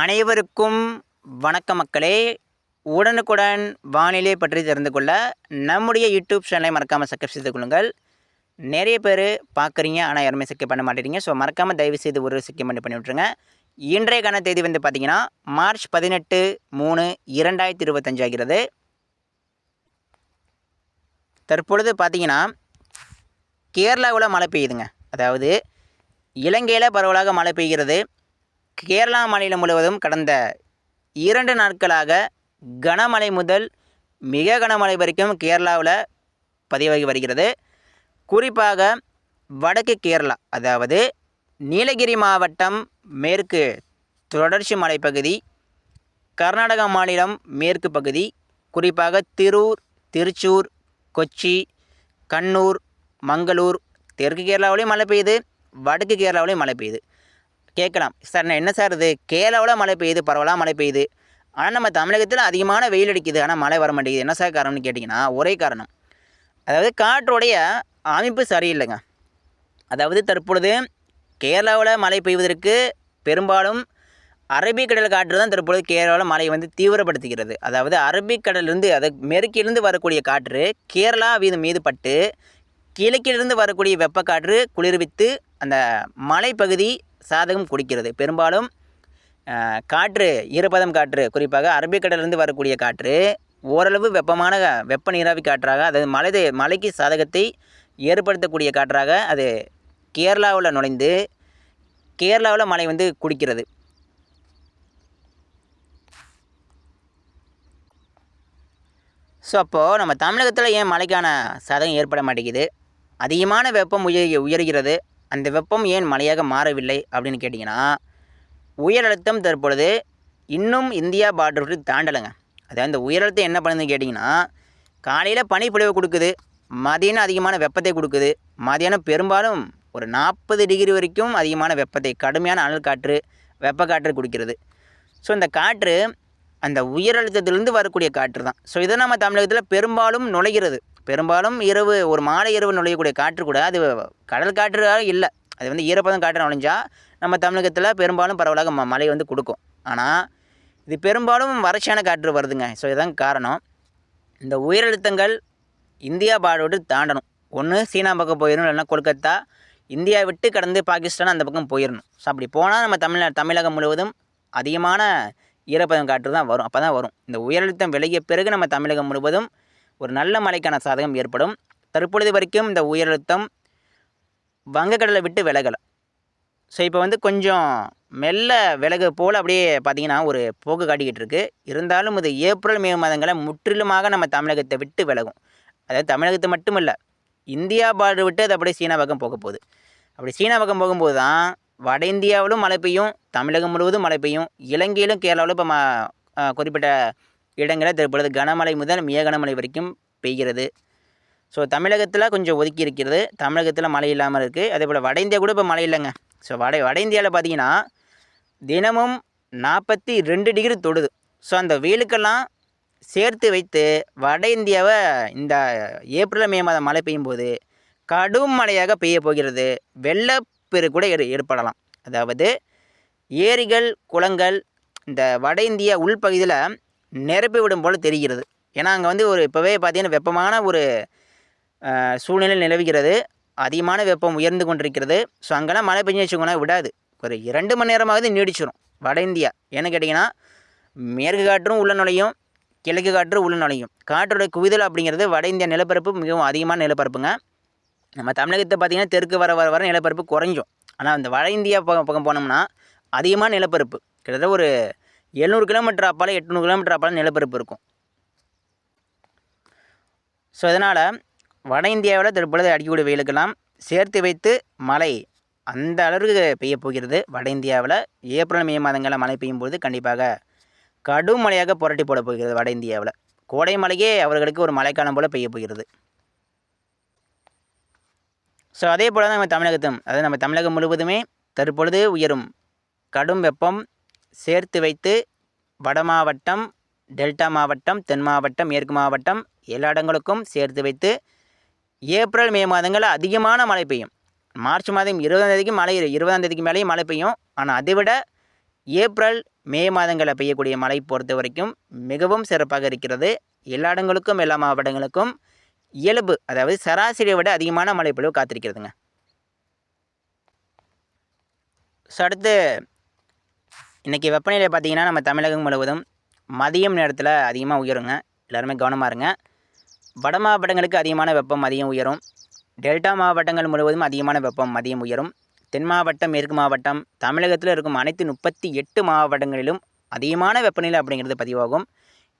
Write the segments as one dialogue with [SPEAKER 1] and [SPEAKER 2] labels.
[SPEAKER 1] அனைவருக்கும் வணக்கம் மக்களே. உடனுக்குடன் வானிலை பற்றி தெரிந்து கொள்ள நம்முடைய யூடியூப் சேனலை மறக்காமல் சப்ஸ்கிரைப் செய்து கொள்ளுங்கள். நிறைய பேர் பார்க்குறீங்க, ஆனால் யாருமே சப்ஸ்கிரைப் பண்ண மாட்டேறீங்க. ஸோ மறக்காமல் தயவு செய்து ஒரு சப்ஸ்கிரைப் பண்ணி விட்ருங்க. இன்றைக்கான தேதி வந்து பார்த்திங்கன்னா மார்ச் 18/3/2025 ஆகிறது. தற்பொழுது பார்த்திங்கன்னா கேரளாவில் மழை பெய்யுதுங்க. அதாவது இலங்கையில் பரவலாக மழை பெய்கிறது. கேரளா மாநிலம் முழுவதும் கடந்த 2 நாட்களாக கனமழை முதல் மிக கனமழை வரைக்கும் கேரளாவில் பதிவாகி வருகிறது. குறிப்பாக வடக்கு கேரளா, அதாவது நீலகிரி மாவட்டம் மேற்கு தொடர்ச்சி மலைப்பகுதி, கர்நாடகா மாநிலம் மேற்கு பகுதி, குறிப்பாக திரூர், திருச்சூர், கொச்சி, கண்ணூர், மங்களூர், தெற்கு கேரளாவிலையும் மழை பெய்யுது, வடக்கு கேரளாவிலையும் மழை பெய்யுது. கேட்கலாம், சார் என்ன சார் இது, கேரளாவில் மழை பெய்யுது, பரவலாக மழை பெய்யுது, ஆனால் நம்ம தமிழகத்தில் அதிகமான வெயில் அடிக்குது, ஆனால் மழை வர மாட்டேங்குது, என்ன சார் காரணம்னு கேட்டிங்கன்னா ஒரே காரணம், அதாவது காற்றுடைய அமைப்பு சரியில்லைங்க. அதாவது தற்பொழுது கேரளாவில் மழை பெய்வதற்கு பெரும்பாலும் அரபிக்கடல் காற்று தான் தற்பொழுது கேரளாவில் மழை வந்து தீவிரப்படுத்துகிறது. அதாவது அரபிக்கடலிருந்து, அது மேற்கிலிருந்து வரக்கூடிய காற்று கேரளா மீது பட்டு கிழக்கிலிருந்து வரக்கூடிய வெப்பக்காற்று குளிர்வித்து அந்த மலைப்பகுதி சாதகம் குடிக்கிறது. பெரும்பாலும் காற்று, ஈரப்பதம் காற்று, குறிப்பாக அரபிக்கடலிருந்து வரக்கூடிய காற்று ஓரளவு வெப்ப நீராவி காற்றாக, அதாவது மலைக்கு சாதகத்தை ஏற்படுத்தக்கூடிய காற்றாக அது கேரளாவில் நுழைந்து கேரளாவில் மழை வந்து குடிக்கிறது. ஸோ அப்போது நம்ம தமிழகத்தில் ஏன் மழைக்கான சாதகம் ஏற்பட மாட்டேங்குது, அதிகமான வெப்பம் உயர்கிறது, அந்த வெப்பம் ஏன் மழையாக மாறவில்லை அப்படின்னு கேட்டிங்கன்னா, உயர் அழுத்தம் தற்பொழுது இன்னும் இந்தியா பார்டர் விட்டு தாண்டலைங்க. அதாவது இந்த உயர் அழுத்தம் என்ன பண்ணுதுன்னு கேட்டிங்கன்னா, காலையில் பனிப்பொழிவு கொடுக்குது, மதியானம் அதிகமான வெப்பத்தை கொடுக்குது, மதியானம் பெரும்பாலும் ஒரு 40 டிகிரி வரைக்கும் அதிகமான வெப்பத்தை, கடுமையான அனல் காற்று, வெப்பக்காற்று குடிக்கிறது. ஸோ இந்த காற்று அந்த உயர் அழுத்தத்திலிருந்து வரக்கூடிய காற்று தான். ஸோ இதை நம்ம தமிழகத்தில் பெரும்பாலும் நுழைகிறது. பெரும்பாலும் ஒரு மாலை இரவு நுழையக்கூடிய காற்று கூட அது கடல் காற்றாக இல்லை, அது வந்து ஈரப்பதம் காற்று நுழைஞ்சால் நம்ம தமிழகத்தில் பெரும்பாலும் பரவலாக மழை வந்து கொடுக்கும். ஆனால் இது பெரும்பாலும் வறட்சியான காற்று வருதுங்க. ஸோ இதுதான் காரணம். இந்த உயரழுத்தங்கள் இந்தியா பார்டர் தாண்டணும். ஒன்று சீனா பக்கம் போயிடணும், இல்லைன்னா கொல்கத்தா, இந்தியா விட்டு கடந்து பாகிஸ்தான் அந்த பக்கம் போயிடணும். ஸோ அப்படி போனால் நம்ம தமிழகம் முழுவதும் அதிகமான ஈரப்பதம் காற்று தான் வரும். அப்போ தான் வரும். இந்த உயரழுத்தம் விலகிய பிறகு நம்ம தமிழகம் முழுவதும் ஒரு நல்ல மழைக்கான சாதகம் ஏற்படும். தற்பொழுது வரைக்கும் இந்த உயரழுத்தம் வங்கக்கடலை விட்டு விலகலை. ஸோ இப்போ வந்து கொஞ்சம் மெல்ல விலகு போல் அப்படியே பார்த்திங்கன்னா ஒரு போக்கு காட்டிக்கிட்டு இருக்குது. இருந்தாலும் இது ஏப்ரல் மே மாதங்களில் முற்றிலுமாக நம்ம தமிழகத்தை விட்டு விலகும். அதாவது தமிழகத்தை மட்டும் இல்லை, இந்தியா பார்டர் விட்டு அது அப்படியே சீனா பக்கம் போக போகுது. அப்படி சீனா பக்கம் போகும்போது தான் வட இந்தியாவிலும் மழை பெய்யும், தமிழகம் முழுவதும் மழை பெய்யும், இலங்கையிலும் கேரளாவிலும் இப்போ குறிப்பிட்ட இடங்களில் தற்பொழுது கனமழை முதல் மிக கனமழை வரைக்கும் பெய்கிறது. ஸோ தமிழகத்தில் கொஞ்சம் ஒதுக்கி இருக்கிறது, தமிழகத்தில் மழை இல்லாமல் இருக்குது. அதே போல் வட இந்தியா கூட இப்போ மழை இல்லைங்க. ஸோ வட இந்தியாவில் பார்த்திங்கன்னா தினமும் 42 டிகிரி தொடுது. ஸோ அந்த வெயிலுக்கெல்லாம் சேர்த்து வைத்து வட இந்தியாவை இந்த ஏப்ரல் மே மாதம் மழை பெய்யும்போது கடும் மழையாக பெய்ய போகிறது. வெள்ளப்பெரு கூட ஏற்படலாம். அதாவது ஏரிகள், குளங்கள் இந்த வட இந்தியா உள்பகுதியில் நிரப்பி விடும் போல் தெரிகிறது. ஏன்னா அங்கே வந்து இப்போவே பார்த்திங்கன்னா வெப்பமான ஒரு சூழ்நிலை நிலவுகிறது, அதிகமான வெப்பம் உயர்ந்து கொண்டிருக்கிறது. ஸோ அங்கெல்லாம் மழை பெஞ்சு வச்சுக்கோனா விடாது, ஒரு 2 மணி நேரமாவது நீடிச்சிடும் வட இந்தியா. ஏன்னு கேட்டிங்கன்னா மேற்கு காற்றும் உள்ள நுழையும், கிழக்கு காற்று உள்ள நுழையும். காற்றுடைய குவிதல் அப்படிங்கிறது வட இந்தியா நிலப்பரப்பு மிகவும் அதிகமான நிலப்பரப்புங்க. நம்ம தமிழகத்தை பார்த்திங்கன்னா தெற்கு வர நிலப்பரப்பு குறைஞ்சும். ஆனால் அந்த வட இந்தியா பக்கம் போனோம்னா அதிகமான நிலப்பரப்பு, கிட்டத்தட்ட ஒரு 700 கிலோமீட்டர் அப்பால் 800 கிலோமீட்டர் அப்பால் நிலப்பரப்பு இருக்கும். ஸோ அதனால் வட இந்தியாவில் தற்பொழுது அடிக்கக்கூடிய வெயிலுக்கெல்லாம் சேர்த்து வைத்து மழை அந்த அளவுக்கு பெய்ய போகிறது. வட இந்தியாவில் ஏப்ரல் மே மாதங்களில் மழை பெய்யும்போது கண்டிப்பாக கடும் மழையாக புரட்டி போட போகிறது. வட இந்தியாவில் கோடை மழையே அவர்களுக்கு ஒரு மழைக்காலம் போல் பெய்ய போகிறது. ஸோ அதே போல் தான் நம்ம தமிழகம் முழுவதுமே தற்பொழுது உயரும் கடும் வெப்பம் சேர்த்து வைத்து வட மாவட்டம், டெல்டா மாவட்டம், தென் மாவட்டம், மேற்கு மாவட்டம் எல்லா இடங்களுக்கும் சேர்த்து வைத்து ஏப்ரல் மே மாதங்களில் அதிகமான மழை பெய்யும். மார்ச் மாதம் 20ஆம் தேதிக்கு மேலேயும் மழை பெய்யும். ஆனால் அதை விட ஏப்ரல் மே மாதங்களில் பெய்யக்கூடிய மழை பொறுத்த வரைக்கும் மிகவும் சிறப்பாக இருக்கிறது. எல்லா இடங்களுக்கும் எல்லா மாவட்டங்களுக்கும் இயல்பு, அதாவது சராசரியை விட அதிகமான மழை பொழிவு காத்திருக்கிறதுங்க. ஸோ அடுத்து இன்றைக்கி வெப்பநிலை பார்த்திங்கன்னா நம்ம தமிழகம் முழுவதும் மதியம் நேரத்தில் அதிகமாக உயருங்க. எல்லாருமே கவனமாக இருங்க. வட மாவட்டங்களுக்கு அதிகமான வெப்பம் மதியம் உயரும். டெல்டா மாவட்டங்கள் முழுவதும் அதிகமான வெப்பம் மதியம் உயரும். தென் மாவட்டம், மேற்கு மாவட்டம், தமிழகத்தில் இருக்கும் அனைத்து 38 மாவட்டங்களிலும் அதிகமான வெப்பநிலை அப்படிங்கிறது பதிவாகும்.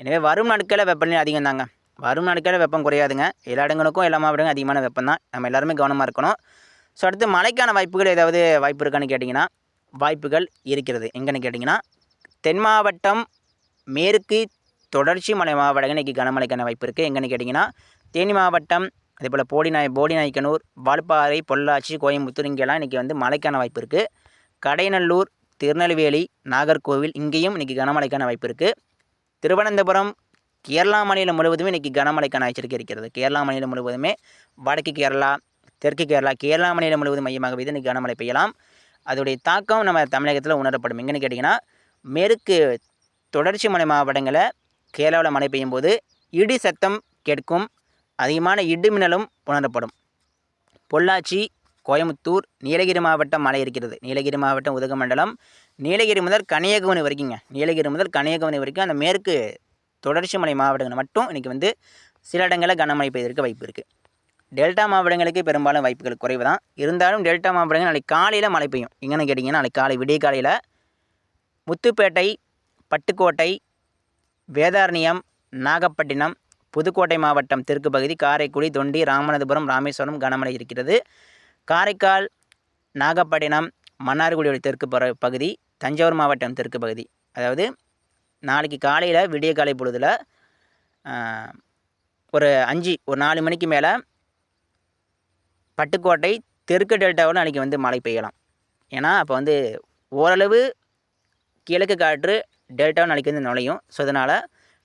[SPEAKER 1] எனவே வரும் நாட்களில் வெப்பநிலை அதிகம் தாங்க. வரும் நாட்களில் வெப்பம் குறையாதுங்க. எல்லா இடங்களுக்கும் எல்லா மாவட்டங்களும் அதிகமான வெப்பம் தான். நம்ம எல்லாருமே கவனமாக இருக்கணும். ஸோ அடுத்து மழைக்கான வாய்ப்புகள் ஏதாவது வாய்ப்பு இருக்கான்னு கேட்டிங்கன்னா வாய்ப்புகள் இருக்கிறது. எங்கன்னு கேட்டிங்கன்னா தென் மாவட்டம், மேற்கு தொடர்ச்சி மலை மாவட்டங்கள் இன்றைக்கி கனமழைக்கான வாய்ப்பு இருக்குது. எங்கன்னு கேட்டிங்கன்னா தேனி மாவட்டம், அதேபோல் போடிநாயக்கனூர், வால்பாறை, பொள்ளாச்சி, கோயம்புத்தூர் இங்கெல்லாம் இன்றைக்கி வந்து மழைக்கான வாய்ப்பு இருக்குது. கடைநல்லூர், திருநெல்வேலி, நாகர்கோவில் இங்கேயும் இன்றைக்கி கனமழைக்கான வாய்ப்பு இருக்குது. திருவனந்தபுரம், கேரளா மாநிலம் முழுவதுமே இன்றைக்கி கனமழைக்கான எச்சரிக்கை இருக்கிறது. கேரளா மாநிலம் முழுவதுமே வடக்கு கேரளா, தெற்கு கேரளா, கேரளா மாநிலம் முழுவதும் மையமாக வைத்து இன்றைக்கி கனமழை பெய்யலாம். அதோடைய தாக்கம் நம்ம தமிழகத்தில் உணரப்படும். எங்கன்னு கேட்டிங்கன்னா மேற்கு தொடர்ச்சி மலை மாவட்டங்களில் கேரளாவில் மழை பெய்யும் போது இடி சத்தம் கேட்கும். அதிகமான இடி மின்னலும் உணரப்படும். பொள்ளாச்சி, கோயம்புத்தூர், நீலகிரி மாவட்டம் மழை இருக்கிறது. நீலகிரி மாவட்டம் உதகமண்டலம், நீலகிரி முதல் கன்னியாகுமரி வரைக்குங்க. நீலகிரி முதல் கன்னியாகுமரி வரைக்கும் அந்த மேற்கு தொடர்ச்சி மலை மாவட்டங்கள் மட்டும் இன்றைக்கி வந்து சில இடங்களில் கனமழை பெய்வதற்கு வாய்ப்பு இருக்குது. டெல்டா மாவட்டங்களுக்கு பெரும்பாலும் வாய்ப்புகள் குறைவு தான். இருந்தாலும் டெல்டா மாவட்டங்கள் நாளைக்கு காலையில் மழை பெய்யும். எங்கன்னு கேட்டிங்கன்னா நாளைக்கு காலை விடிய காலையில் முத்துப்பேட்டை, பட்டுக்கோட்டை, வேதாரண்யம், நாகப்பட்டினம், புதுக்கோட்டை மாவட்டம் தெற்கு பகுதி, காரைக்குடி, தொண்டி, ராமநாதபுரம், ராமேஸ்வரம் கனமழை இருக்கிறது. காரைக்கால், நாகப்பட்டினம், மன்னார்குடியோட தெற்கு பகுதி, தஞ்சாவூர் மாவட்டம் தெற்கு பகுதி, அதாவது நாளைக்கு காலையில் விடிய காலை பொழுதில் ஒரு 4 மணிக்கு மேலே பட்டுக்கோட்டை தெற்கு டெல்டாவில் நாளைக்கு வந்து மழை பெய்யலாம். ஏன்னா அப்போ வந்து ஓரளவு கிழக்கு காற்று டெல்டாவும் நாளைக்கு வந்து நுழையும். ஸோ அதனால்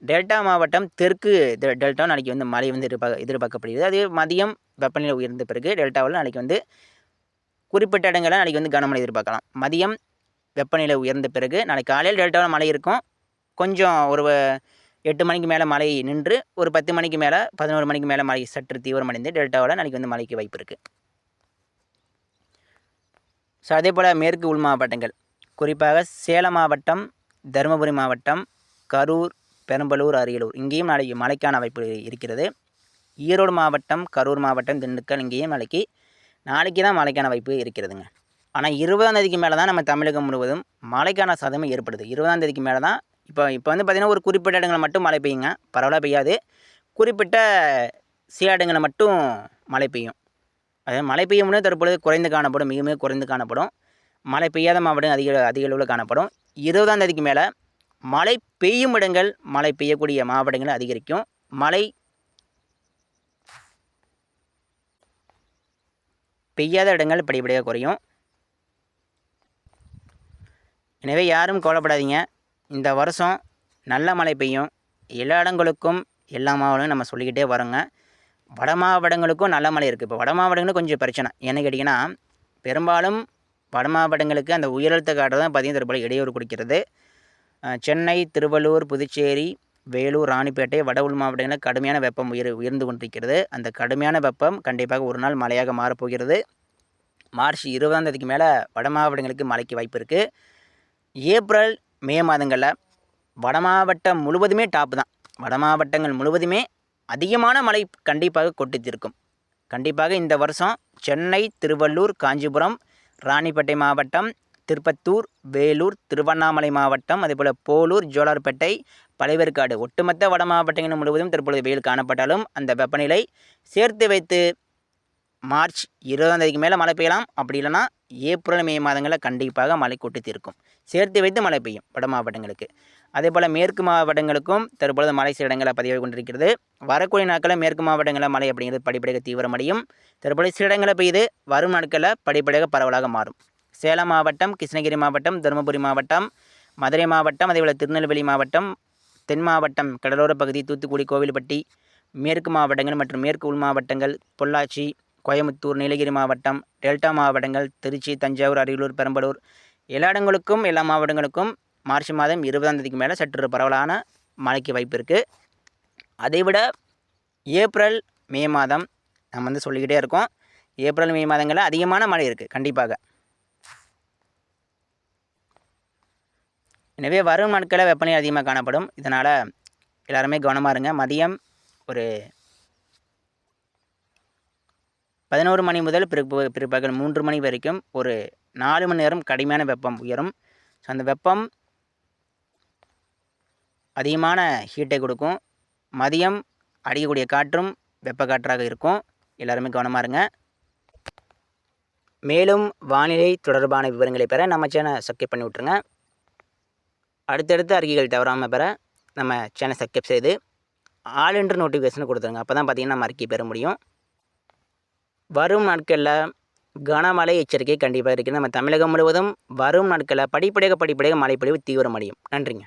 [SPEAKER 1] டெல்டா மாவட்டம் தெற்கு டெல்டாவும் நாளைக்கு வந்து மழை வந்து எதிர்பார்க்கப்படுகிறது. அது மதியம் வெப்பநிலை உயர்ந்த பிறகு டெல்டாவில் நாளைக்கு வந்து குறிப்பிட்ட இடங்களில் நாளைக்கு வந்து கனமழை எதிர்பார்க்கலாம். மதியம் வெப்பநிலை உயர்ந்த பிறகு நாளைக்கு காலையில் டெல்டாவில் மழை இருக்கும். கொஞ்சம் ஒரு 8 மணிக்கு மேலே மழை நின்று ஒரு 10 மணிக்கு மேலே 11 மணிக்கு மேலே மழை சற்று தீவிரமடைந்து டெல்டாவில் நாளைக்கு வந்து மழைக்கு வாய்ப்பு இருக்குது. ஸோ அதே போல் மேற்கு உள் மாவட்டங்கள், குறிப்பாக சேலம் மாவட்டம், தருமபுரி மாவட்டம், கரூர், பெரம்பலூர், அரியலூர் இங்கேயும் நாளைக்கு மழைக்கான வாய்ப்பு இருக்கிறது. ஈரோடு மாவட்டம், கரூர் மாவட்டம், திண்டுக்கல் இங்கேயும் நாளைக்கு தான் மழைக்கான வாய்ப்பு இருக்கிறதுங்க. ஆனால் 20ஆம் தேதிக்கு மேலே தான் நம்ம தமிழகம் முழுவதும் மழைக்கான சாதகம் ஏற்படுது. 20ஆம் தேதிக்கு மேலே தான் இப்போ வந்து பார்த்திங்கன்னா ஒரு குறிப்பிட்ட இடங்களில் மட்டும் மழை பெய்யுங்க. பரவலாக பெய்யாது. குறிப்பிட்ட சில இடங்களில் மட்டும் மழை பெய்யும். அதாவது மழை பெய்யும் போது தற்பொழுது குறைந்து காணப்படும், மிக மிக குறைந்து காணப்படும். மழை பெய்யாத மாவட்டம் அதிக அளவில் காணப்படும். 20ஆம் தேதிக்கு மேலே மழை பெய்யும் இடங்கள், மழை பெய்யக்கூடிய மாவட்டங்கள் அதிகரிக்கும். மழை பெய்யாத இடங்கள் படிப்படியாக குறையும். எனவே யாரும் கவலைப்படாதீங்க. இந்த வருஷம் நல்ல மழை பெய்யும். எல்லா இடங்களுக்கும் எல்லா மாவட்டங்களும் நம்ம சொல்லிக்கிட்டே வரோங்க. வட மாவட்டங்களுக்கும் நல்ல மழை இருக்குது. இப்போ வட மாவட்டங்களும் கொஞ்சம் பிரச்சனை. என்ன கேட்டிங்கன்னா பெரும்பாலும் வட மாவட்டங்களுக்கு அந்த உயரழுத்த காற்று தான் பார்த்திங்கன்னா தற்போது இடையூறு கொடுக்கிறது. சென்னை, திருவள்ளூர், புதுச்சேரி, வேலூர், ராணிப்பேட்டை, வட உள் மாவட்டங்களில் கடுமையான வெப்பம் உயர்ந்து கொண்டிருக்கிறது. அந்த கடுமையான வெப்பம் கண்டிப்பாக ஒரு நாள் மழையாக மாறப்போகிறது. மார்ச் 20ஆம் தேதிக்கு மேலே வட மாவட்டங்களுக்கு மழைக்கு வாய்ப்பு இருக்குது. ஏப்ரல், மே மாதங்களில் வட மாவட்டம் முழுவதுமே டாப்பு தான். வட மாவட்டங்கள் முழுவதுமே அதிகமான மழை கண்டிப்பாக கொட்டித்திருக்கும். கண்டிப்பாக இந்த வருஷம் சென்னை, திருவள்ளூர், காஞ்சிபுரம், ராணிப்பேட்டை மாவட்டம், திருப்பத்தூர், வேலூர், திருவண்ணாமலை மாவட்டம், அதேபோல் போலூர், ஜோலார்பேட்டை, பழைவேற்காடு ஒட்டுமொத்த வட மாவட்டங்கள் முழுவதும் தற்பொழுது வெயில் காணப்பட்டாலும் அந்த வெப்பநிலை சேர்த்து வைத்து மார்ச் 20ஆம் தேதிக்கு மேலே மழை பெய்யலாம். அப்படி இல்லைனா ஏப்ரல், மே மாதங்களில் கண்டிப்பாக மழை கொட்டித்திருக்கும். சேர்த்து வைத்து மழை பெய்யும் வட மாவட்டங்களுக்கு. அதே போல் மேற்கு மாவட்டங்களுக்கும் தற்பொழுது மழை சில இடங்களில் பதிவாகி கொண்டிருக்கிறது. வரக்கூடிய நாட்களில் மேற்கு மாவட்டங்களில் மழை அப்படிங்கிறது படிப்படியாக தீவிரமடையும். தற்பொழுது சில இடங்களில் பெய்து வரும் நாட்களில் படிப்படியாக பரவலாக மாறும். சேலம் மாவட்டம், கிருஷ்ணகிரி மாவட்டம், தருமபுரி மாவட்டம், மதுரை மாவட்டம், அதேபோல் திருநெல்வேலி மாவட்டம், தென் மாவட்டம், கடலோர பகுதி, தூத்துக்குடி, கோவில்பட்டி, மேற்கு மாவட்டங்கள் மற்றும் மேற்கு உள் மாவட்டங்கள், பொள்ளாச்சி, கோயம்புத்தூர், நீலகிரி மாவட்டம், டெல்டா மாவட்டங்கள், திருச்சி, தஞ்சாவூர், அரியலூர், பெரம்பலூர் எல்லா இடங்களுக்கும் எல்லா மாவட்டங்களுக்கும் மார்ச் மாதம் 20ஆம் தேதிக்கு மேலே சற்று பரவலான மழைக்கு வாய்ப்பு இருக்குது. அதைவிட ஏப்ரல் மே மாதம் நம்ம வந்து சொல்லிக்கிட்டே இருக்கோம். ஏப்ரல் மே மாதங்களில் அதிகமான மழை இருக்குது கண்டிப்பாக. எனவே வரும் நாட்களில் வெப்பநிலை அதிகமாக காணப்படும். இதனால் எல்லாருமே கவனமாக இருங்க. மதியம் ஒரு 11 மணி முதல் பிற்பகல் 3 மணி வரைக்கும் ஒரு 4 மணி நேரம் கடுமையான வெப்பம் உயரும். ஸோ அந்த வெப்பம் அதிகமான ஹீட்டை கொடுக்கும். மதியம் அடிக்கக்கூடிய காற்றும் வெப்ப காற்றாக இருக்கும். எல்லாருமே கவனமாக இருங்க. மேலும் வானிலை தொடர்பான விவரங்களை பெற நம்ம சேனலை சப்ஸ்கிரைப் பண்ணி விட்ருங்க. அடுத்தடுத்த அறிக்கைகள் தவறாமல் பெற நம்ம சேனலை சப்ஸ்கிரைப் செய்து ஆல் என்ற நோட்டிஃபிகேஷனை கொடுத்துருங்க. அப்போ தான் பார்த்திங்கன்னா நம்ம அறிக்கை பெற முடியும். வரும் நாட்களில் கனமழை எச்சரிக்கை கண்டிப்பாக இருக்குது. நம்ம தமிழகம் முழுவதும் வரும் நாட்களில் படிப்படியாக மழைப்பொழிவு தீவிரமடையும். நன்றிங்க.